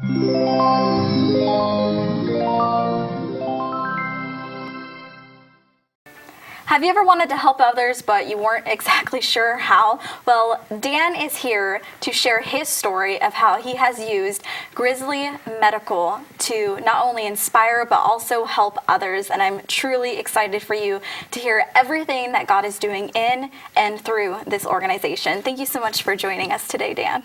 Have you ever wanted to help others, but you weren't exactly sure how? Well, Dan is here to share his story of how he has used Grizzly Medical to not only inspire, but also help others. And I'm truly excited for you to hear everything that God is doing in and through this organization. Thank you so much for joining us today, Dan.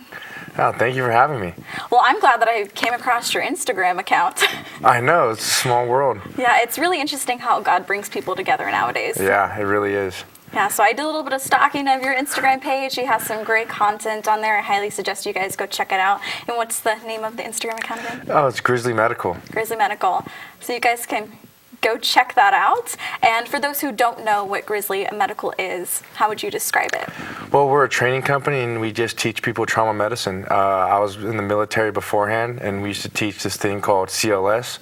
Oh, thank you for having me. Well, I'm glad that I came across your Instagram account. I know, it's a small world. Yeah, it's really interesting how God brings people together nowadays. Yeah, it really is. Yeah, so I did a little bit of stalking of your Instagram page. You have some great content on there. I highly suggest you guys go check it out. And what's the name of the Instagram account again? Oh, it's Grizzly Medical. Grizzly Medical. So you guys can go check that out. And for those who don't know what Grizzly Medical is, how would you describe it? Well, we're a training company and we just teach people trauma medicine. I was in the military beforehand and we used to teach this thing called CLS,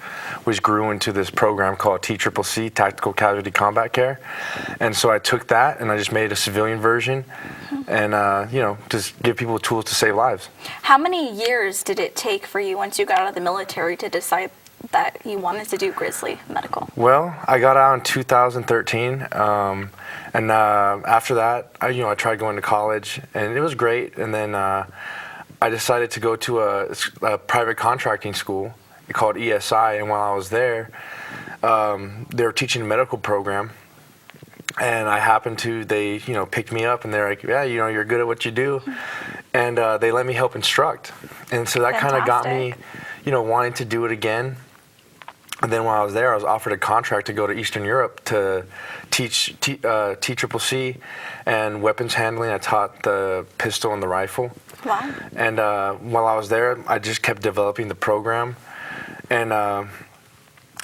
which grew into this program called TCCC, Tactical Casualty Combat Care. And so I took that and I just made a civilian version and, just give people tools to save lives. How many years did it take for you once you got out of the military to decide that you wanted to do Grizzly Medical? Well, I got out in 2013, and after that, I tried going to college, and it was great. And then I decided to go to a private contracting school called ESI. And while I was there, they were teaching a medical program, and I happened to they picked me up, and they're like, yeah, you're good at what you do, and they let me help instruct, and so that kind of got me, wanting to do it again. And then while I was there, I was offered a contract to go to Eastern Europe to teach TCCC and weapons handling. I taught the pistol and the rifle. Wow. And while I was there, I just kept developing the program. And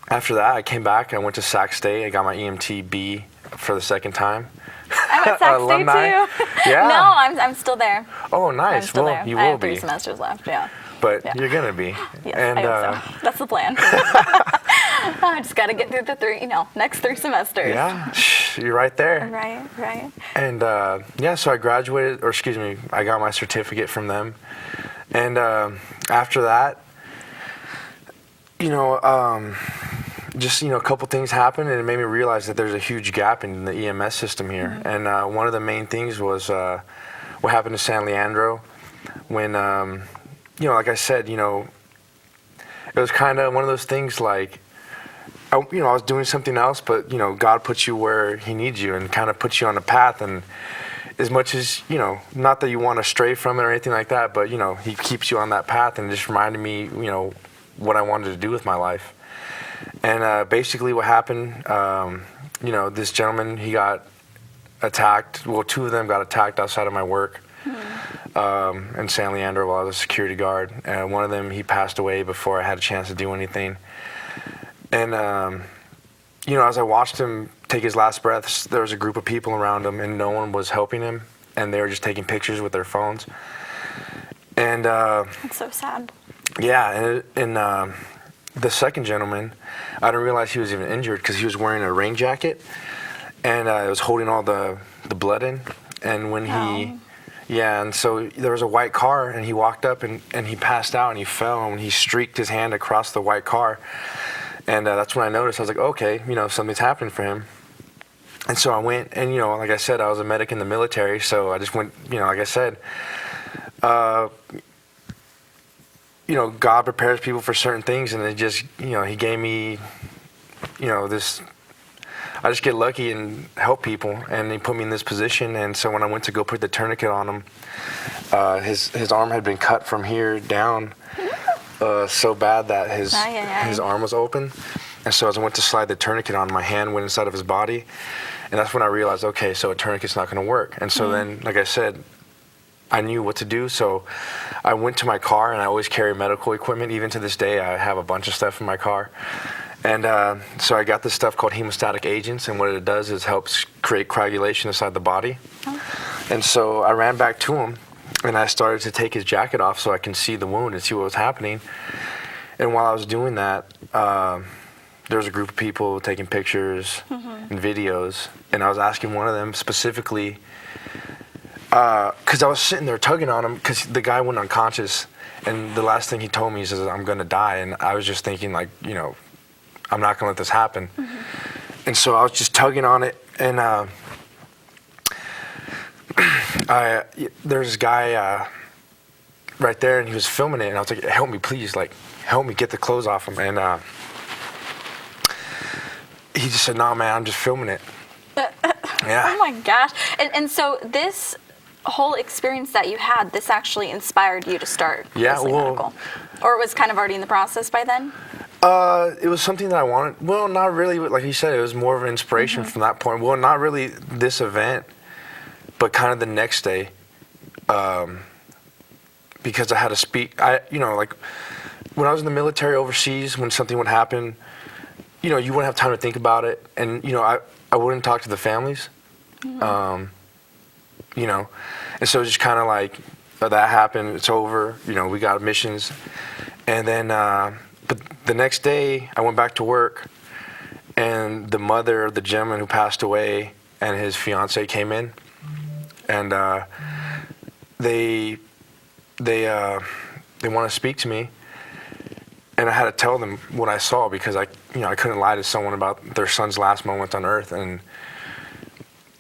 after that, I came back. I went to Sac State. I got my EMT B for the second time. I'm at Sac State too. Yeah. No, I'm still there. Oh, nice. I'm still there. You I will have 3 be. semesters left, yeah. But you're going to be. Yes, and, I hope so. That's the plan. I just got to get through the next 3 semesters. Yeah, you're right there. Right. And so I graduated, I got my certificate from them. And after that, a couple things happened, and it made me realize that there's a huge gap in the EMS system here. Mm-hmm. And one of the main things was what happened to San Leandro when, like I said, it was kind of one of those things like, I was doing something else, but, God puts you where he needs you and kind of puts you on a path. And as much as, not that you want to stray from it or anything like that, but, he keeps you on that path, and just reminded me, what I wanted to do with my life. And basically what happened, this gentleman, he got attacked. Well, 2 of them got attacked outside of my work. In San Leandro while I was a security guard. And one of them, he passed away before I had a chance to do anything. And, as I watched him take his last breaths, there was a group of people around him and no one was helping him. And they were just taking pictures with their phones. And that's so sad. Yeah, and the second gentleman, I didn't realize he was even injured because he was wearing a rain jacket. And it was holding all the blood in. And when and so there was a white car, and he walked up, and he passed out, and he fell, and he streaked his hand across the white car. And that's when I noticed. I was like, okay, something's happening for him. And so I went, and, like I said, I was a medic in the military, so I just went, like I said, God prepares people for certain things, and it just, he gave me, this... I just get lucky and help people, and he put me in this position. And so when I went to go put the tourniquet on him, his arm had been cut from here down so bad that his arm was open. And so as I went to slide the tourniquet on, my hand went inside of his body, and that's when I realized, okay, so a tourniquet's not going to work. And so then, like I said, I knew what to do. So I went to my car, and I always carry medical equipment. Even to this day, I have a bunch of stuff in my car. And so I got this stuff called hemostatic agents, and what it does is helps create coagulation inside the body. And so I ran back to him, and I started to take his jacket off so I can see the wound and see what was happening. And while I was doing that, there was a group of people taking pictures and videos, and I was asking one of them specifically, because I was sitting there tugging on him because the guy went unconscious, and the last thing he told me is I'm gonna die, and I was just thinking like, I'm not gonna let this happen, and so I was just tugging on it, and there's this guy right there, and he was filming it, and I was like, help me, please, like help me get the clothes off him, and he just said, no, man, I'm just filming it. Yeah. Oh my gosh. And so this whole experience that you had, this actually inspired you to start Grizzly Medical? Or it was kind of already in the process by then? It was something that I wanted. Well, not really. Like you said, it was more of an inspiration from that point. Well, not really this event, but kind of the next day, because I had to speak. Like when I was in the military overseas, when something would happen, you wouldn't have time to think about it, and I wouldn't talk to the families, and so it's just kind of like that happened. It's over. We got missions, and then but the next day I went back to work, and the mother of the gentleman who passed away and his fiance came in, and they want to speak to me. And I had to tell them what I saw because I couldn't lie to someone about their son's last moments on earth, and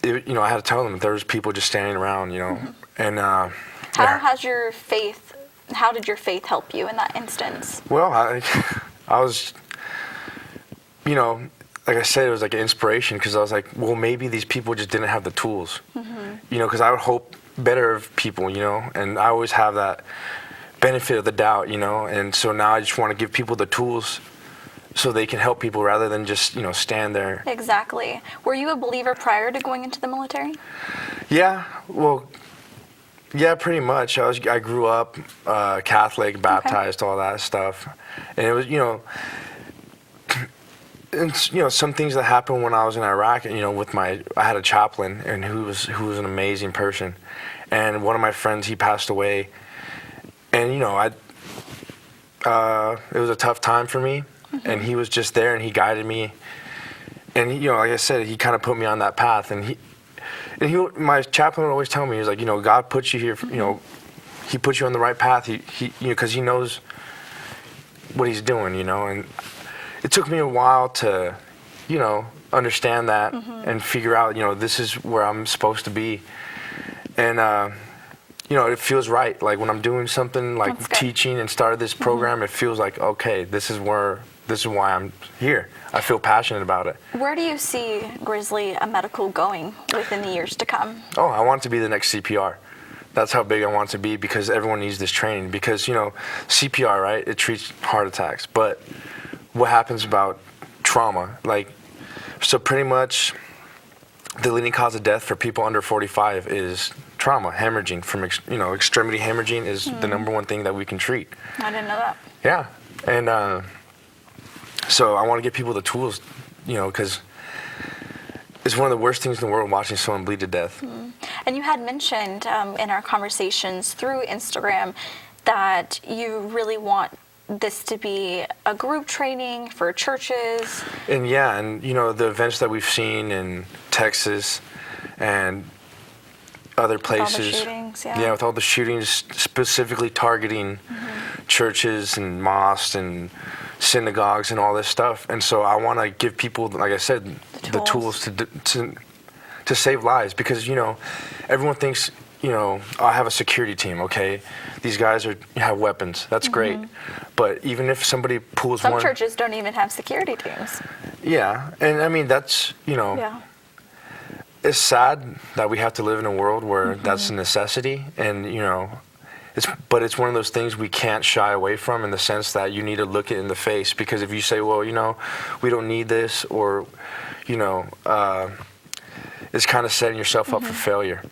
I had to tell them that there was people just standing around, and How did your faith help you in that instance? Well, I was, like I said, it was like an inspiration because I was like, well, maybe these people just didn't have the tools, because I would hope better of people, and I always have that benefit of the doubt, and so now I just want to give people the tools so they can help people rather than just, stand there. Exactly. Were you a believer prior to going into the military? Yeah, pretty much. I grew up Catholic, baptized, all that stuff, and it was, and some things that happened when I was in Iraq, I had a chaplain and who was an amazing person, and one of my friends, he passed away. And it was a tough time for me, and he was just there, and he guided me, and like I said, he kind of put me on that path, and my chaplain would always tell me, he was like, God put you here, he put you on the right path, because he knows what he's doing, and it took me a while to, understand that and figure out, this is where I'm supposed to be, and it feels right. Like when I'm doing something like teaching and started this program, it feels like, okay, this is why I'm here. I feel passionate about it. Where do you see Grizzly Medical going within the years to come? Oh, I want to be the next CPR. That's how big I want to be because everyone needs this training. Because, CPR, right, it treats heart attacks. But what happens about trauma? So pretty much the leading cause of death for people under 45 is trauma, hemorrhaging from extremity hemorrhaging is the number one thing that we can treat. I didn't know that. Yeah, and so I want to give people the tools, because it's one of the worst things in the world watching someone bleed to death. And you had mentioned in our conversations through Instagram that you really want this to be a group training for churches. And the events that we've seen in Texas and other places, with all the shootings, with all the shootings specifically targeting churches and mosques and synagogues and all this stuff, and so I want to give people, like I said, the tools to save lives, because everyone thinks I have a security team, okay, these guys have weapons, that's great, but even if somebody pulls some churches don't even have security teams. Yeah, and I mean that's it's sad that we have to live in a world where that's a necessity, and but it's one of those things we can't shy away from, in the sense that you need to look it in the face, because if you say, well, we don't need this, or it's kind of setting yourself up for failure.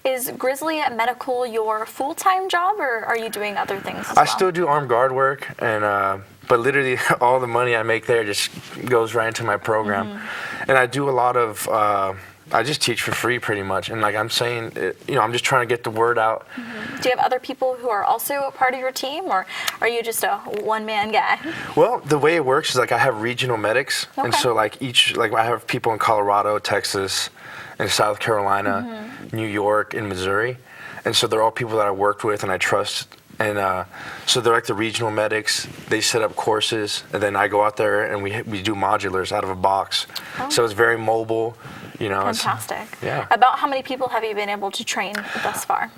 Is Grizzly Medical your full-time job, or are you doing other things as well? I still do armed guard work, and but literally all the money I make there just goes right into my program, and I do a lot of. I just teach for free pretty much, and like I'm saying, I'm just trying to get the word out. Do you have other people who are also a part of your team, or are you just a one-man guy? Well, the way it works is like I have regional medics, and so I have people in Colorado, Texas, and South Carolina, New York, and Missouri, and so they're all people that I worked with and I trust. And so they're like the regional medics. They set up courses, and then I go out there and we do modulars out of a box. Oh. So it's very mobile, you know. Fantastic. Yeah. About how many people have you been able to train thus far?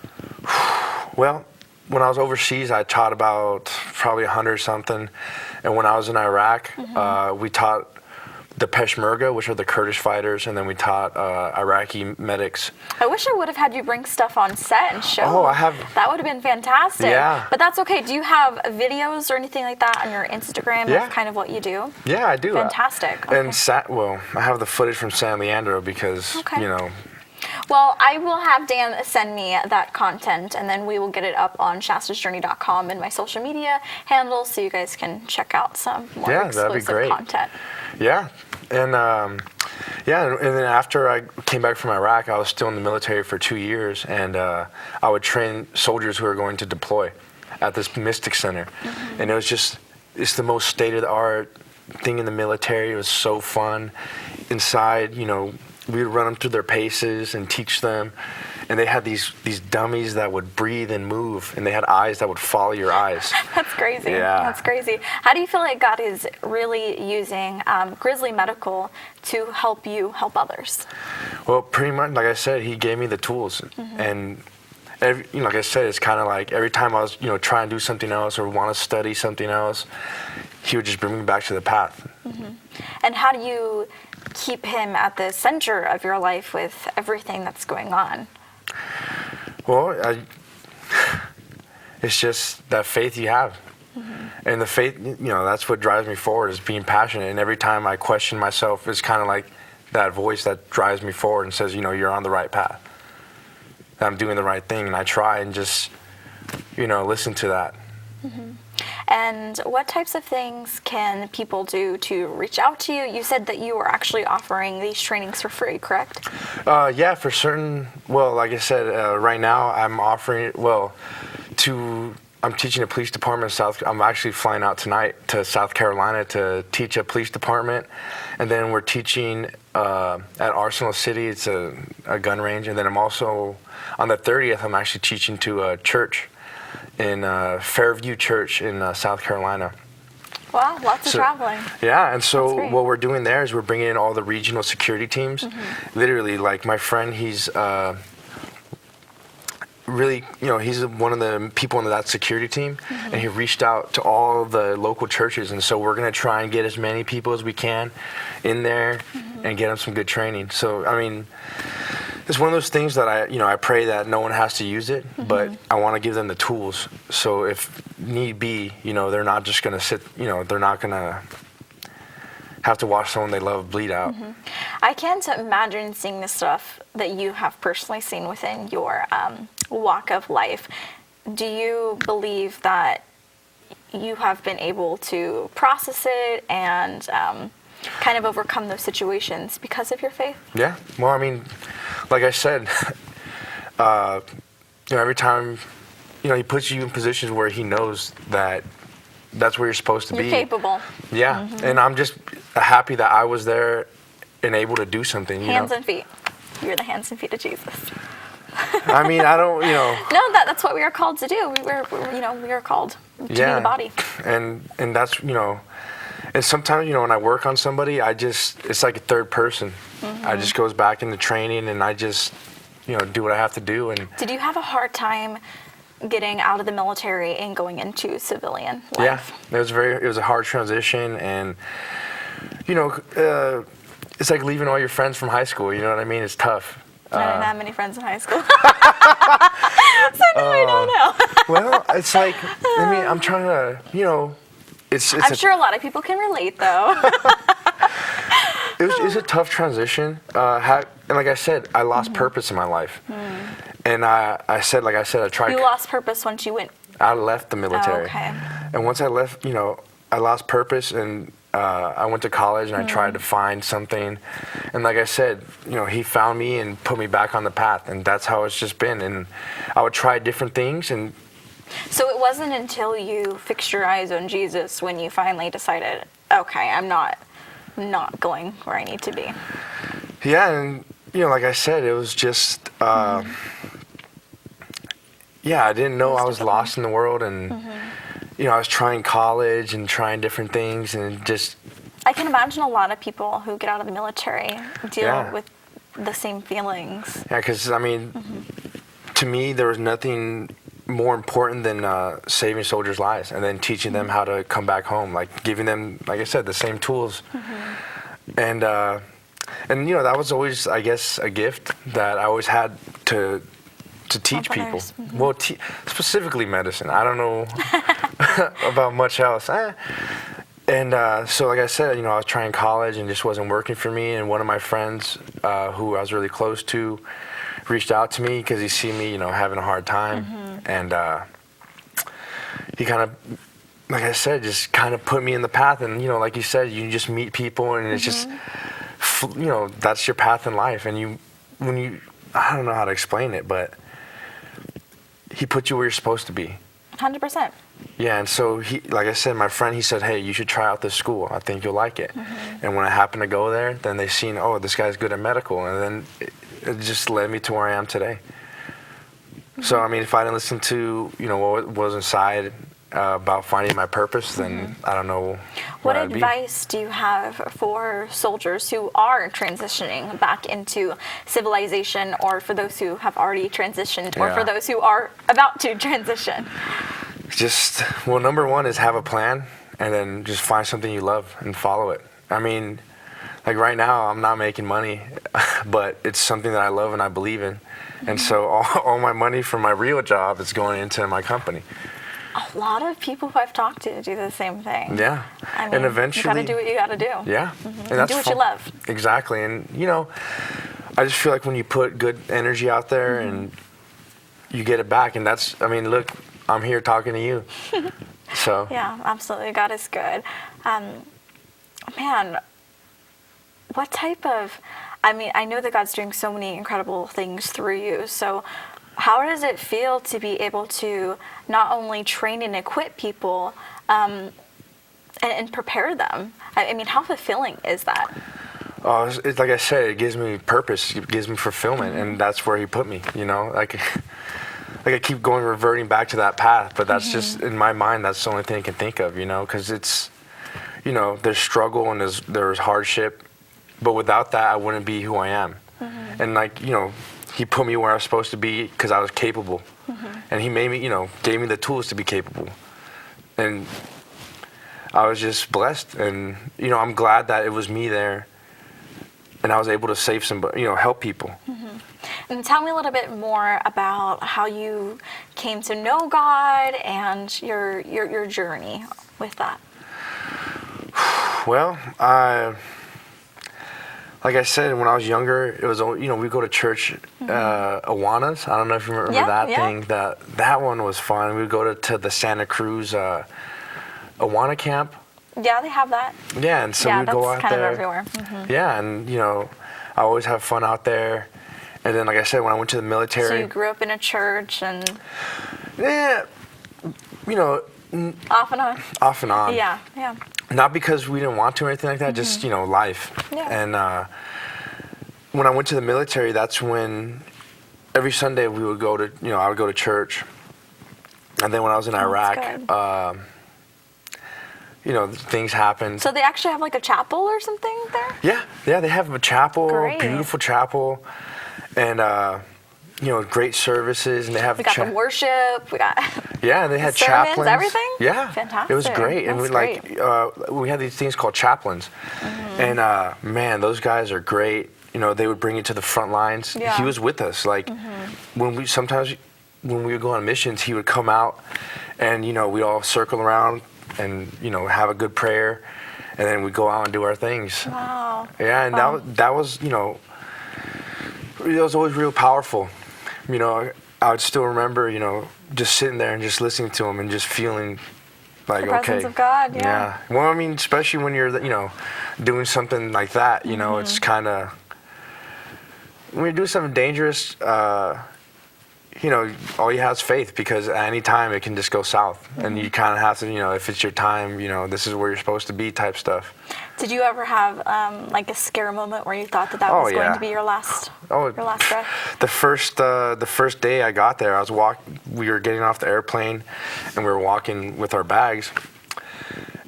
Well, when I was overseas, I taught about probably 100 something, and when I was in Iraq, we taught the Peshmerga, which are the Kurdish fighters, and then we taught Iraqi medics. I wish I would have had you bring stuff on set and show. Oh, I have. That would have been fantastic. Yeah. But that's okay. Do you have videos or anything like that on your Instagram Yeah. of kind of what you do? Yeah, I do. Fantastic. Okay. And I have the footage from San Leandro because, Okay. you know. Well, I will have Dan send me that content, and then we will get it up on shastasjourney.com and my social media handles, so you guys can check out some more Yeah, that'd be exclusive great. content. Yeah, and and then after I came back from Iraq, I was still in the military for 2 years, and I would train soldiers who were going to deploy at this Mystic Center, and it's the most state-of-the-art thing in the military. It was so fun. Inside, you know, we'd run them through their paces and teach them, and they had these dummies that would breathe and move, and they had eyes that would follow your eyes. That's crazy. Yeah. That's crazy. How do you feel like God is really using Grizzly Medical to help you help others? Well, pretty much, like I said, he gave me the tools, and like I said, it's kind of like every time I was, trying to do something else or want to study something else, he would just bring me back to the path. And how do you keep him at the center of your life with everything that's going on? Well, it's just that faith you have. And the faith, that's what drives me forward, is being passionate. And every time I question myself, it's kind of like that voice that drives me forward and says, you're on the right path. I'm doing the right thing. And I try and just, listen to that. And what types of things can people do to reach out to you? You said that you were actually offering these trainings for free, correct? Yeah, for certain. Well, like I said, right now I'm offering, I'm teaching a police department in I'm actually flying out tonight to South Carolina to teach a police department. And then we're teaching at Arsenal City. It's a gun range. And then I'm also, on the 30th, I'm actually teaching to a church in Fairview Church in South Carolina. Wow, lots of traveling. Yeah, and so great. what we're doing there is we're bringing in all the regional security teams. Literally, like my friend, he's really, he's one of the people in that security team, and he reached out to all the local churches, and so we're going to try and get as many people as we can in there and get them some good training. So, I mean, it's one of those things that I pray that no one has to use it, but I want to give them the tools. So if need be, they're not just going to sit, they're not going to have to watch someone they love bleed out. I can't imagine seeing the stuff that you have personally seen within your walk of life. Do you believe that you have been able to process it and kind of overcome those situations because of your faith? Yeah. Well, I mean, like I said, every time, he puts you in positions where he knows that that's where you're supposed to be. You're capable. Yeah. And I'm just happy that I was there and able to do something. Hands and feet. You're the hands and feet of Jesus. I mean, I don't, No, that's what we are called to do. We are called to be the body. And that's, and sometimes, when I work on somebody, it's like a third person. I just goes back into training and I just, do what I have to do. And did you have a hard time getting out of the military and going into civilian life? Yeah, it was a hard transition, and, it's like leaving all your friends from high school, you know what I mean? It's tough. I didn't have many friends in high school. So no, I don't know. Well, it's like, I'm trying to, I'm sure a lot of people can relate, though. It was a tough transition. And like I said, I lost purpose in my life. And I tried. You lost purpose once you went. I left the military. Oh, okay. And once I left, I lost purpose, and I went to college and I tried to find something. And like I said, he found me and put me back on the path, and that's how it's just been. And I would try different things. And so it wasn't until you fixed your eyes on Jesus when you finally decided, okay, I'm not going where I need to be. Yeah, and like I said, it was just yeah, I didn't know It was I was difficult. lost in the world, and I was trying college and trying different things, and just I can imagine a lot of people who get out of the military deal Yeah. with the same feelings. yeah, because I mean, to me, there was nothing more important than saving soldiers' lives and then teaching them how to come back home, like giving them, like I said, the same tools, and that was always, I guess, a gift that I always had to teach Help people. others. Well, specifically medicine. I don't know about much else. And so, like I said, I was trying college and just wasn't working for me. And one of my friends, who I was really close to, reached out to me because he see me, having a hard time, and he kind of, like I said, just kind of put me in the path. And like you said, you just meet people, and it's just, that's your path in life. And I don't know how to explain it, but he put you where you're supposed to be. 100%. Yeah, and so like I said, my friend, he said, hey, you should try out this school. I think you'll like it. And when I happened to go there, then they seen, oh, this guy's good at medical. And then it just led me to where I am today. So, I mean, if I didn't listen to, what was inside about finding my purpose, then I don't know What where I'd be. advice do you have for soldiers who are transitioning back into civilization, or for those who have already transitioned, or for Yeah. those who are about to transition? Just, well, number one is have a plan, and then just find something you love and follow it. I mean, like right now, I'm not making money, but it's something that I love and I believe in. And so all my money from my real job is going into my company. A lot of people who I've talked to do the same thing. Yeah. I mean, And eventually, you gotta do what you gotta do. Yeah. And do what you love. Exactly. And, I just feel like when you put good energy out there and you get it back, and that's, I mean, look, I'm here talking to you. So. Yeah, absolutely. God is good. Man, what type of, I mean, I know that God's doing so many incredible things through you. So how does it feel to be able to not only train and equip people and prepare them? I mean, how fulfilling is that? It's like I said, it gives me purpose. It gives me fulfillment, and that's where he put me. Like I keep reverting back to that path, but that's just in my mind. That's the only thing I can think of. Because it's, there's struggle and there's hardship, but without that, I wouldn't be who I am. And he put me where I was supposed to be because I was capable, and he made me, gave me the tools to be capable, and I was just blessed. And I'm glad that it was me there. And I was able to save somebody, help people. And tell me a little bit more about how you came to know God and your journey with that. Well, like I said, when I was younger, it was, we go to church, Awanas. I don't know if you remember that thing. That one was fun. We would go to the Santa Cruz Awana camp. Yeah, they have that. Yeah, and so we'd go out kind there. of everywhere. Yeah, and I always have fun out there. And then, like I said, when I went to the military. So you grew up in a church and. Yeah, Off and on. off and on. Yeah. Not because we didn't want to or anything like that, just life. Yeah. And when I went to the military, that's when every Sunday we would go to, I would go to church. And then when I was in Iraq, things happened. So they actually have like a chapel or something there? Yeah, they have a chapel, Great. beautiful chapel, and great services, and they have. We got the worship. We got. Yeah, they had sermons, chaplains. everything? Yeah, Fantastic. It was great, and That's we had these things called chaplains, and man, those guys are great. They would bring you to the front lines. Yeah. He was with us, when we would go on missions, he would come out, and we all circle around and have a good prayer, and then we go out and do our things. Wow. Yeah, and that was it was always real powerful. I would still remember just sitting there and just listening to him and just feeling like, The presence of God, yeah. Well, I mean, especially when you're doing something like that, it's kind of, when you do something dangerous, all you have is faith, because at any time it can just go south. And you kind of have to, if it's your time, this is where you're supposed to be type stuff. Did you ever have like a scare moment where you thought that was going to be your last breath? The first day I got there, we were getting off the airplane and we were walking with our bags.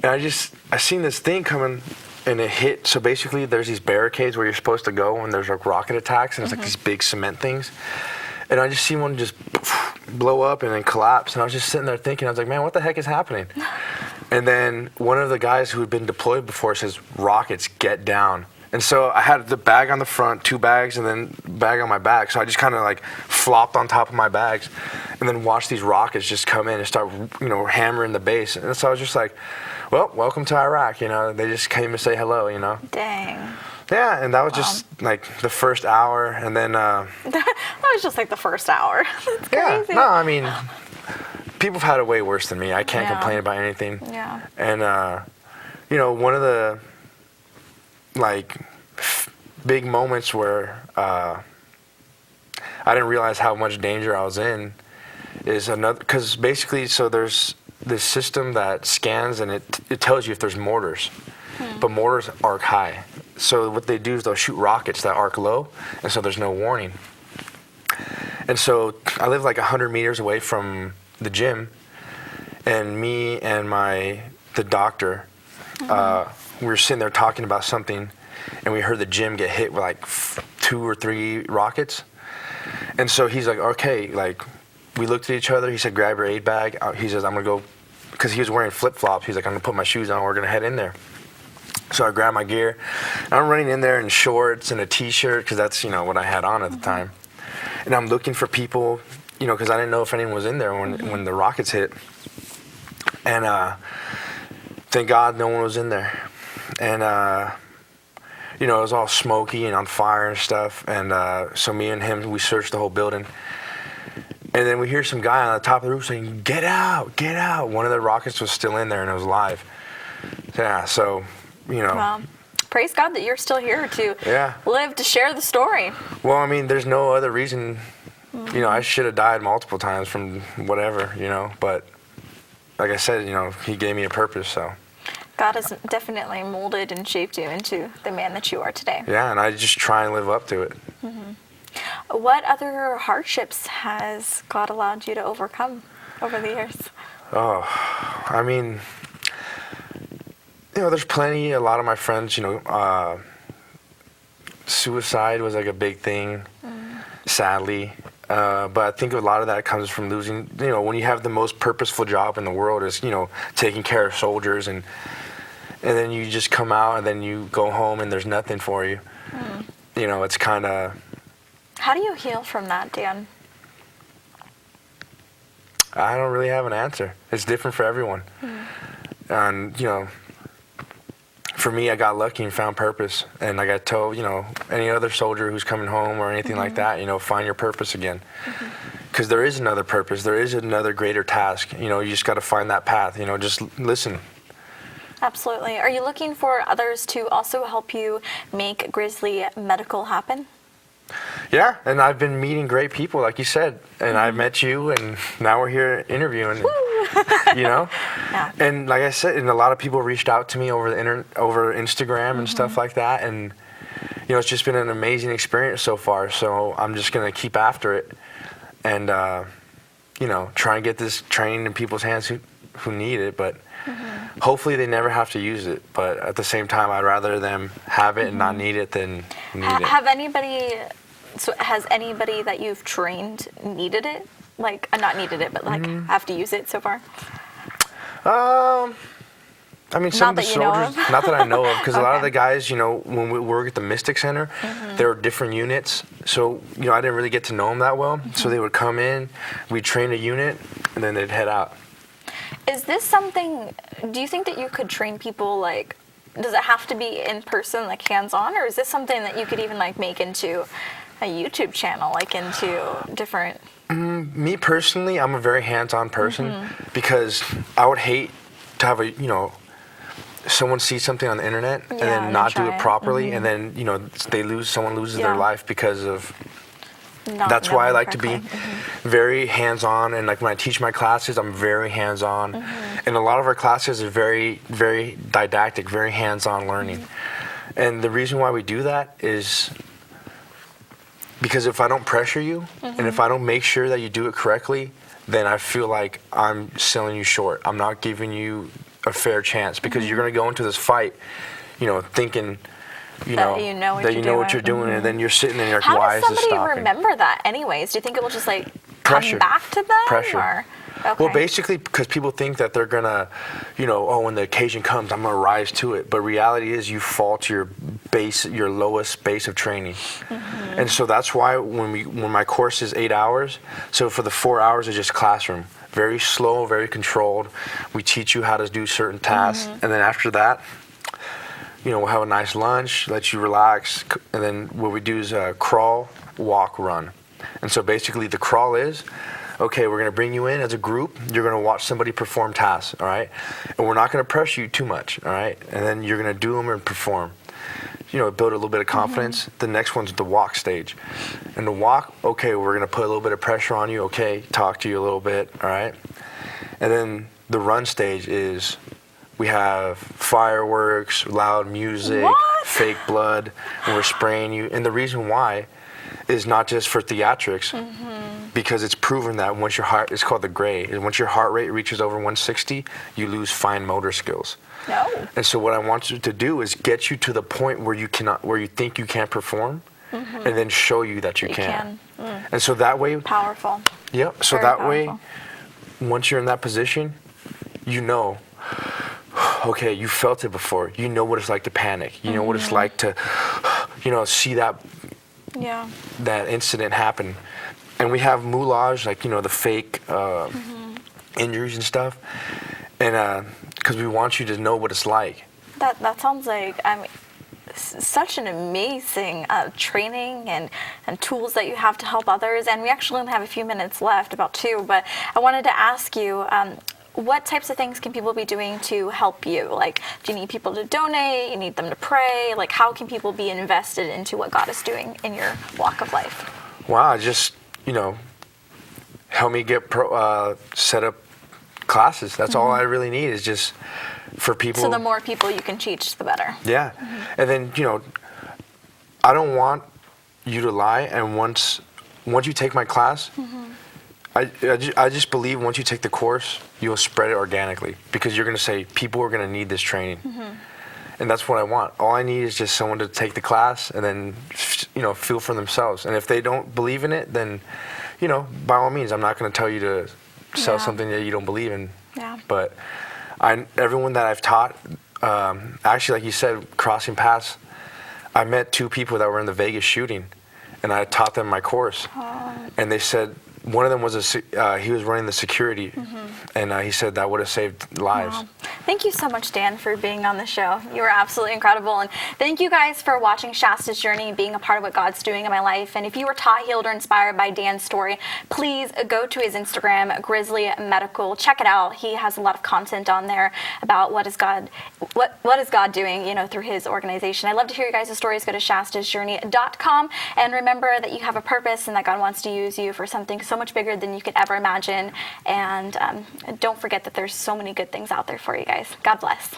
And I seen this thing coming and it hit. So basically there's these barricades where you're supposed to go when there's like rocket attacks, and it's like these big cement things. And I just see one just blow up and then collapse. And I was just sitting there thinking, I was like, man, what the heck is happening? And then one of the guys who had been deployed before says, rockets, get down. And so I had the bag on the front, 2 bags, and then bag on my back. So I just kind of like flopped on top of my bags and then watched these rockets just come in and start, hammering the base. And so I was just like, well, welcome to Iraq. They just came to say hello, Dang. Yeah, and that was just like the first hour, and then that was just like the first hour. That's crazy. Yeah, no, I mean, people have had it way worse than me. I can't complain about anything. Yeah. And one of the like big moments where I didn't realize how much danger I was in is because basically, so there's this system that scans and it tells you if there's mortars, but mortars arc high. So what they do is they'll shoot rockets that arc low, and so there's no warning. And so I live like 100 meters away from the gym, and me and the doctor, we were sitting there talking about something, and we heard the gym get hit with like 2 or 3 rockets. And so he's like, okay, like we looked at each other. He said, grab your aid bag. He says, I'm gonna go, because he was wearing flip-flops. He's like, I'm gonna put my shoes on. We're gonna head in there. So I grabbed my gear, and I'm running in there in shorts and a t-shirt, because that's, what I had on at the time. And I'm looking for people, because I didn't know if anyone was in there when the rockets hit. And thank God no one was in there. And, it was all smoky and on fire and stuff. And so me and him, we searched the whole building. And then we hear some guy on the top of the roof saying, get out, get out. One of the rockets was still in there, and it was live. Yeah, so... Well, praise God that you're still here to live to share the story. Well, I mean, there's no other reason. I should have died multiple times from whatever, but like I said, he gave me a purpose, so. God has definitely molded and shaped you into the man that you are today. Yeah, and I just try and live up to it. What other hardships has God allowed you to overcome over the years? Oh, I mean... there's plenty. A lot of my friends, suicide was like a big thing, sadly. But I think a lot of that comes from losing, when you have the most purposeful job in the world is, taking care of soldiers, and then you just come out and then you go home and there's nothing for you. It's kind of... How do you heal from that, Dan? I don't really have an answer. It's different for everyone. And, for me, I got lucky and found purpose. And like I told, any other soldier who's coming home or anything like that, find your purpose again. Because there is another purpose. There is another greater task. You just got to find that path. Just listen. Absolutely. Are you looking for others to also help you make Grizzly Medical happen? Yeah, and I've been meeting great people, like you said. And I met you, and now we're here interviewing. Yeah. And like I said, and a lot of people reached out to me over over Instagram and stuff like that, and it's just been an amazing experience so far. So I'm just gonna keep after it, and try and get this training in people's hands who need it. But hopefully they never have to use it. But at the same time, I'd rather them have it and not need it than need it. Has anybody that you've trained needed it? Like, not needed it, but like have to use it so far? I mean, some of the soldiers, not that I know of, because a lot of the guys, when we work at the Mystic Center, there were different units. So, I didn't really get to know them that well. So they would come in, we'd train a unit, and then they'd head out. Is this something, do you think that you could train people, like, does it have to be in person, like hands-on, or is this something that you could even like make into a YouTube channel, like into different... Me personally, I'm a very hands-on person because I would hate to have someone see something on the internet and then not do it properly, and then someone loses their life because of That's why I like to correctly. be very hands-on, and like when I teach my classes, I'm very hands-on. And a lot of our classes are very, very didactic, very hands-on learning. And the reason why we do that is because if I don't pressure you, and if I don't make sure that you do it correctly, then I feel like I'm selling you short. I'm not giving you a fair chance, because you're going to go into this fight, thinking, That you know what you're doing, and then you're sitting there, you're like, How why does is this somebody stopping? remember that anyways? Do you think it will just like Pressure. come back to them? Pressure. Or? Okay. Well, basically, because people think that they're gonna, when the occasion comes, I'm gonna rise to it. But reality is, you fall to your base, your lowest base of training. And so that's why when my course is 8 hours, so for the 4 hours is just classroom, very slow, very controlled. We teach you how to do certain tasks, and then after that, we'll have a nice lunch, let you relax, and then what we do is crawl, walk, run. And so basically, the crawl is, okay, we're going to bring you in as a group. You're going to watch somebody perform tasks, all right? And we're not going to pressure you too much, all right? And then you're going to do them and perform. Build a little bit of confidence. The next one's the walk stage. And the walk, okay, we're going to put a little bit of pressure on you, okay, talk to you a little bit, all right? And then the run stage is we have fireworks, loud music, fake blood, and we're spraying you. And the reason why is not just for theatrics, because it's proven that once your heart, it's called the gray, and once your heart rate reaches over 160, you lose fine motor skills. No. And so what I want you to do is get you to the point where you cannot, where you think you can't perform, and then show you that you can. And so that way, Powerful. yep. So Very that way, powerful. once you're in that position, okay, you felt it before. You know what it's like to panic. You know what it's like to, see that Yeah. that incident happen. And we have moulage, like, the fake injuries and stuff. And because we want you to know what it's like. That sounds like, such an amazing training and tools that you have to help others. And we actually only have a few minutes left, about 2, but I wanted to ask you, what types of things can people be doing to help you? Like, do you need people to donate? You need them to pray? Like, how can people be invested into what God is doing in your walk of life? Wow, just, help me get set up classes. That's all I really need, is just for people. So the more people you can teach, the better. Yeah. And then, I don't want you to lie. And once you take my class, I just believe once you take the course, you'll spread it organically, because you're going to say, people are going to need this training. And that's what I want. All I need is just someone to take the class and then, feel for themselves. And if they don't believe in it, then, by all means, I'm not going to tell you to sell something that you don't believe in. Yeah. But everyone that I've taught, actually, like you said, crossing paths, I met 2 people that were in the Vegas shooting, and I taught them my course. And they said, one of them was he was running the security, and he said that would have saved lives. Wow. Thank you so much, Dan, for being on the show. You were absolutely incredible. And thank you guys for watching Shasta's journey and being a part of what God's doing in my life. And if you were taught, healed, or inspired by Dan's story, please go to his Instagram, Grizzly Medical. Check it out. He has a lot of content on there about what is God doing, through his organization. I'd love to hear you guys' stories. Go to shastasjourney.com. And remember that you have a purpose and that God wants to use you for something so much bigger than you could ever imagine. And don't forget that there's so many good things out there for you guys. God bless.